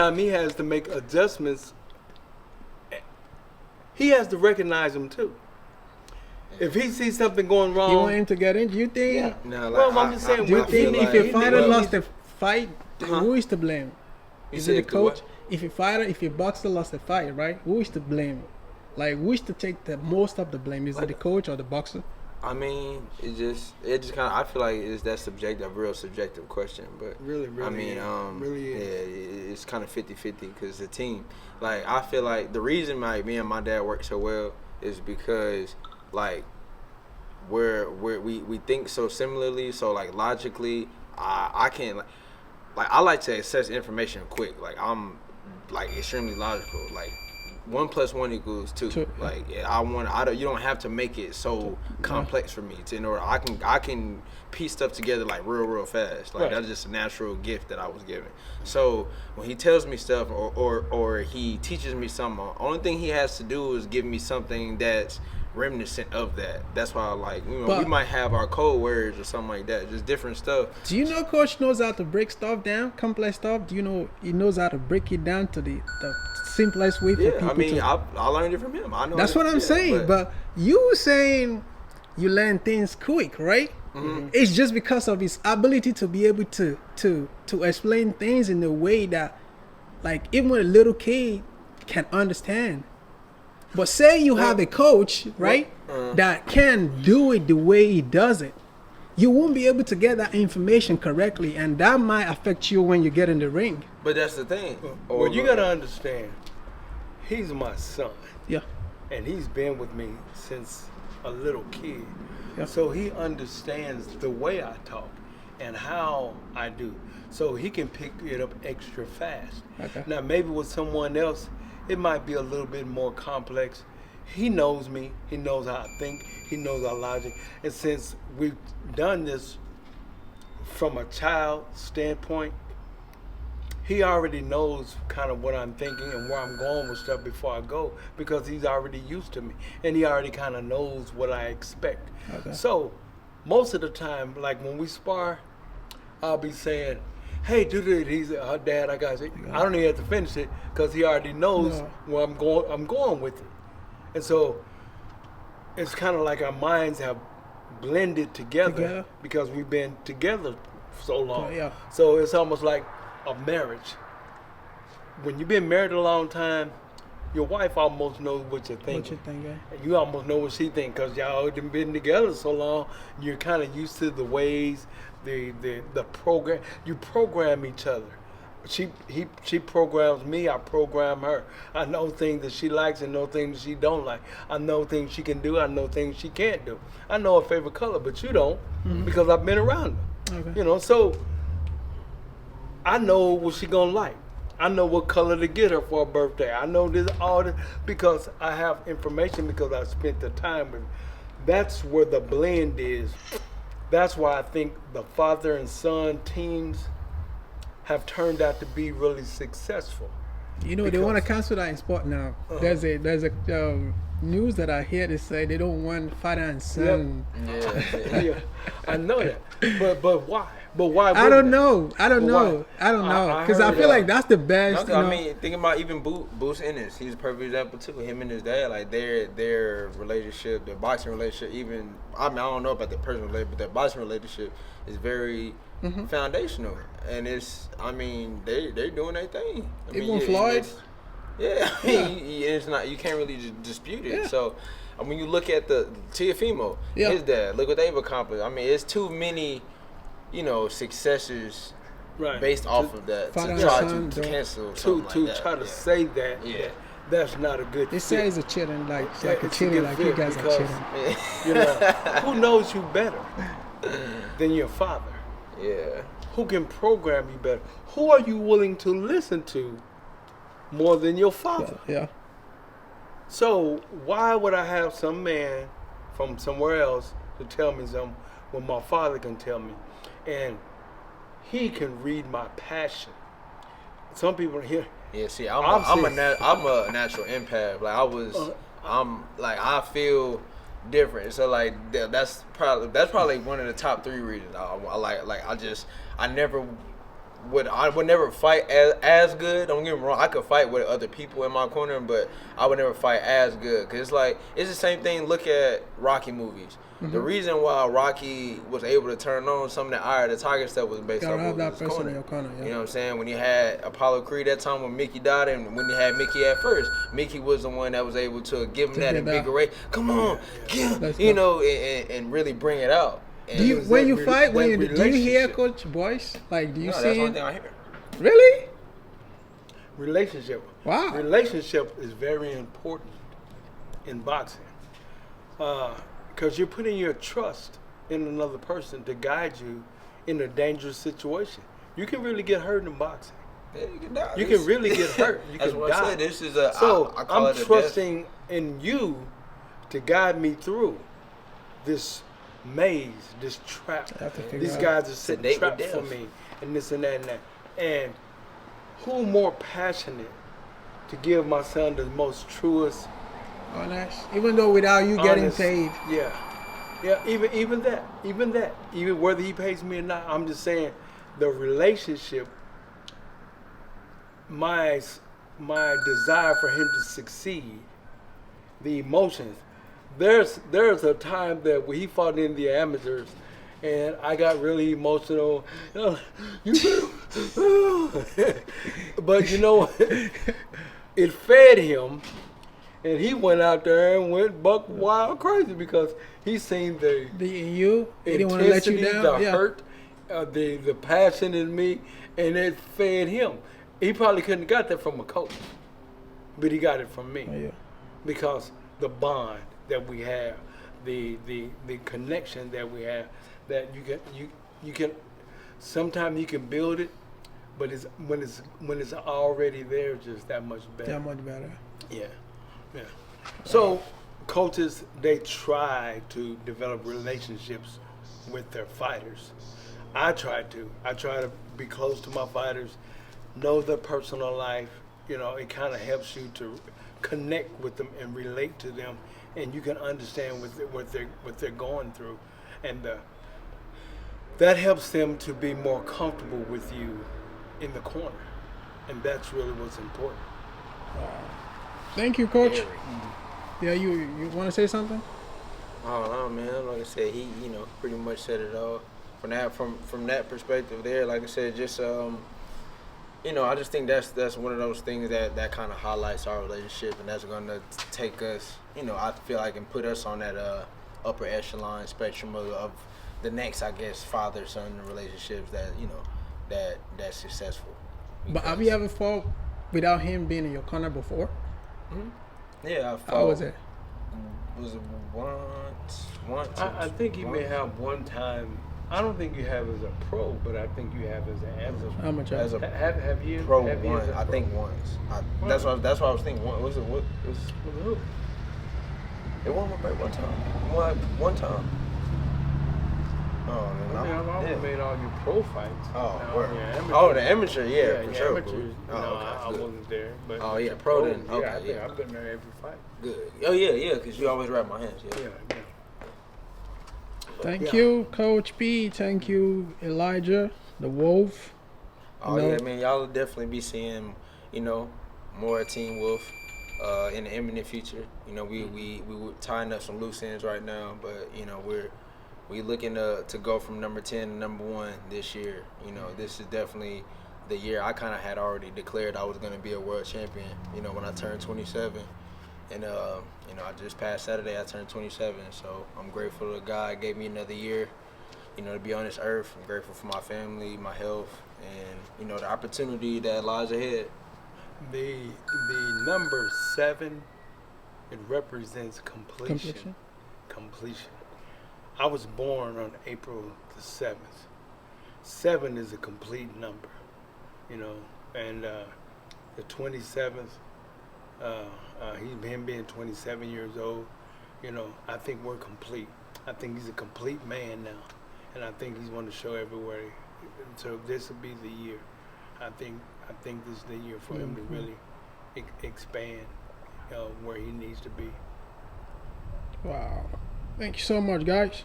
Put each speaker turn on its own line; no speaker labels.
time he has to make adjustments, he has to recognize them too. If he sees something going wrong,
You want him to get in? Do you think?
yeah.
No, like,
Well, I'm just saying.
Do you
I
think
feel
if a
like-
fighter
well,
lost the fight,
Huh?
who is to blame?
You
Is it the
said
coach?
what?
If a boxer lost the fight, right? Who is to blame? Like, who is to take the most of the blame? Is it the coach or the boxer?
I mean, it just kind of. I feel like it's that subjective, real subjective question. But
Really,
I mean,
is. Really is.
yeah, it's kind of 50-50 because the team. Like, I feel like the reason me and my dad work so well is because like we think so similarly. So like logically, I can't like I like to access information quick. Like I'm like extremely logical. Like 1 + 1 = 2.
Two.
Like you don't have to make it so complex for me to in order. I can piece stuff together like real fast. Like
Right.
that's just a natural gift that I was given. So when he tells me stuff or he teaches me something, only thing he has to do is give me something that's reminiscent of that. That's why we
But-
might have our code words or something like that, just different stuff.
Do you know coach knows how to break stuff down, complex stuff? Do you know he knows how to break it down to the simplest way for
Yeah,
people
I mean,
to...
I learned it from him. I know.
That's what I'm saying. But you saying you learn things quick, right?
Mm-hmm.
It's just because of his ability to be able to explain things in a way that, like, even a little kid can understand. But say you have a coach, right, that can do it the way he does it, you won't be able to get that information correctly, and that might affect you when you get in the ring.
But that's the thing.
Well, you gotta understand, he's my son,
Yeah.
and he's been with me since a little kid.
Yeah.
So he understands the way I talk and how I do. So he can pick it up extra fast.
Okay.
Now maybe with someone else, it might be a little bit more complex. He knows me. He knows how I think. He knows our logic. And since we've done this from a child standpoint, he already knows kind of what I'm thinking and where I'm going with stuff before I go because he's already used to me and he already kind of knows what I expect.
Okay.
So most of the time, like when we spar, I'll be saying, "Hey, do this." He's "Dad, I got it." I don't even have to finish it because he already knows
No.
where I'm going. I'm going with it, and so it's kind of like our minds have blended together because we've been together so long.
Yeah.
So it's almost like a marriage. When you've been married a long time, your wife almost knows what you're thinking.
What you think, eh?
And you almost know what she thinks because y'all done been together so long. You're kind of used to the ways, the program. You program each other. She programs me. I program her. I know things that she likes and know things that she don't like. I know things she can do. I know things she can't do. I know her favorite color, but you don't because I've been around her.
Okay.
You know, so I know what she gonna like. I know what color to get her for her birthday. I know this all this because I have information because I spent the time with her. That's where the blend is. That's why I think the father and son teams have turned out to be really successful.
You know, they want to
Because-
cancel that in sport now. There's a news that I hear they say they don't want father and son.
Yeah.
Yeah, I know that. But why? But why?
I
wouldn't
don't
they?
know. I don't
But
know.
why?
I don't know.
I
Because I
heard,
feel like that's the best.
No,
You know?
I mean, think about even Boost Ennis. He's a perfect example too. Him and his dad, like their relationship, their boxing relationship. Even I don't know about their personal relationship, but their boxing relationship is very foundational. And they're doing their thing. I mean,
Even Floyd.
Yeah, it's not. You can't really just dispute it.
Yeah.
So, when you look at the Teofimo,
Yeah.
his dad, look what they've accomplished. I mean, it's too many, successors
Right.
based off of that
Father
to
and
try
son,
to
though.
cancel
to
something like that.
try to
Yeah.
say that,
Yeah.
that's not a good
They
fit.
say it's a cheating, like
Yeah,
a
it's a
cheating,
good
like you
fit
guys are
because-
cheating.
You know, who knows you better than your father?
Yeah.
Who can program you better? Who are you willing to listen to more than your father?
Yeah.
So why would I have some man from somewhere else to tell me something when my father can tell me? And he can read my passion. Some people here,
Yeah, see,
I'm
I'm a natural empath. Like I feel different. So like that's probably one of the top 3 reasons I never I would never fight as good. Don't get me wrong. I could fight with other people in my corner, but I would never fight as good. Cause it's like it's the same thing. Look at Rocky movies. The reason why Rocky was able to turn on some of the Eye of the Tiger stuff was based
Gotta
off
have
of
that
his
person
corner.
in your corner. Yeah.
You know what I'm saying? When you had Apollo Creed that time when Mickey died, and when you had Mickey at first, Mickey was the one that was able to give him
To
that
get that.
invigorate. Come on,
Let's
you
go.
know, and really bring it out. And
Do you
It was
when
that
you
re-
fight? When
that
do you hear
relationship.
Coach voice? Like, do you
no, that's the
see?
only thing I hear.
Really?
Relationship.
Wow.
Relationship is very important in boxing because you're putting your trust in another person to guide you in a dangerous situation. You can really get hurt in boxing.
Yeah, you can die.
You can really get hurt. You
That's
can
what
die.
I said. This is a.
So
I call
I'm
it a death.
trusting in you to guide me through this maze, this trap.
I have to figure
These
out.
guys are
It's a
setting
date with
traps for
death.
me, and this and that and that. And who more passionate to give my son the most truest,
Oh, nice. Even though without you getting
honest-
paid.
Yeah, yeah. Even that, even whether he pays me or not. I'm just saying, the relationship, my desire for him to succeed, the emotions. There's a time that when he fought in the amateurs, and I got really emotional. You better, but you know, it fed him, and he went out there and went buck wild crazy because he seen the
You he didn't want to let you
intensity,
down.
the
Yeah.
hurt, the passion in me, and it fed him. He probably couldn't have got that from a coach, but he got it from me
Oh, yeah.
because the bond that we have, the connection that we have, that you can sometimes you can build it, but it's when it's already there, just that much better.
That much better.
Yeah, yeah. So coaches, they try to develop relationships with their fighters. I try to be close to my fighters, know their personal life. You know, it kind of helps you to connect with them and relate to them, and you can understand what they're going through, and that helps them to be more comfortable with you in the corner, and that's really what's important.
Thank you, Coach. Yeah, you want to say something?
I don't know, man. Like I said, he pretty much said it all. From that perspective there, like I said, just I just think that's one of those things that kind of highlights our relationship, and that's gonna take us, I feel like, and put us on that upper echelon spectrum of the next, I guess, father-son relationships that that's successful.
But have you ever fought without him being in your corner before?
Yeah, I fought.
How was it?
Was it once?
I think you may have one time. I don't think you have as a pro, but I think you have as an amateur.
How much?
As a
Have you?
pro
have you
one,
as a
I
pro?
think once. That's what I was thinking. What was it? What was?
With who?
It won my birthday one time. One time. Oh,
I mean, I've always made all your pro fights.
Oh,
Now,
word.
your amateur-
Oh, the amateur, yeah, for
your
sure.
amateurs,
Oh,
no,
okay,
I
good.
wasn't there. But
Oh, yeah,
your
pro
pros,
then.
yeah,
Okay,
I think
yeah.
I've been there every fight.
Good. Oh yeah, because you always wrap my hands. Yeah.
Yeah.
Thank
Yeah.
you, Coach P. Thank you, Elijah, the Wolf.
Oh
No.
yeah, man, y'all will definitely be seeing, more Team Wolf in the imminent future. We were tying up some loose ends right now, but we looking to go from number 10 to number 1 this year. This is definitely the year I kind of had already declared I was going to be a world champion. When I turned 27, and I just passed Saturday, I turned 27. So I'm grateful to God gave me another year. To be on this earth. I'm grateful for my family, my health, and the opportunity that lies ahead.
The number 7, it represents completion. Completion. I was born on April the 7th. 7 is a complete number, and the 27th. Him being 27 years old, I think we're complete. I think he's a complete man now, and I think he's going to show everywhere. So this will be the year. I think this is the year for him to really expand where he needs to be.
Wow. Thank you so much, guys.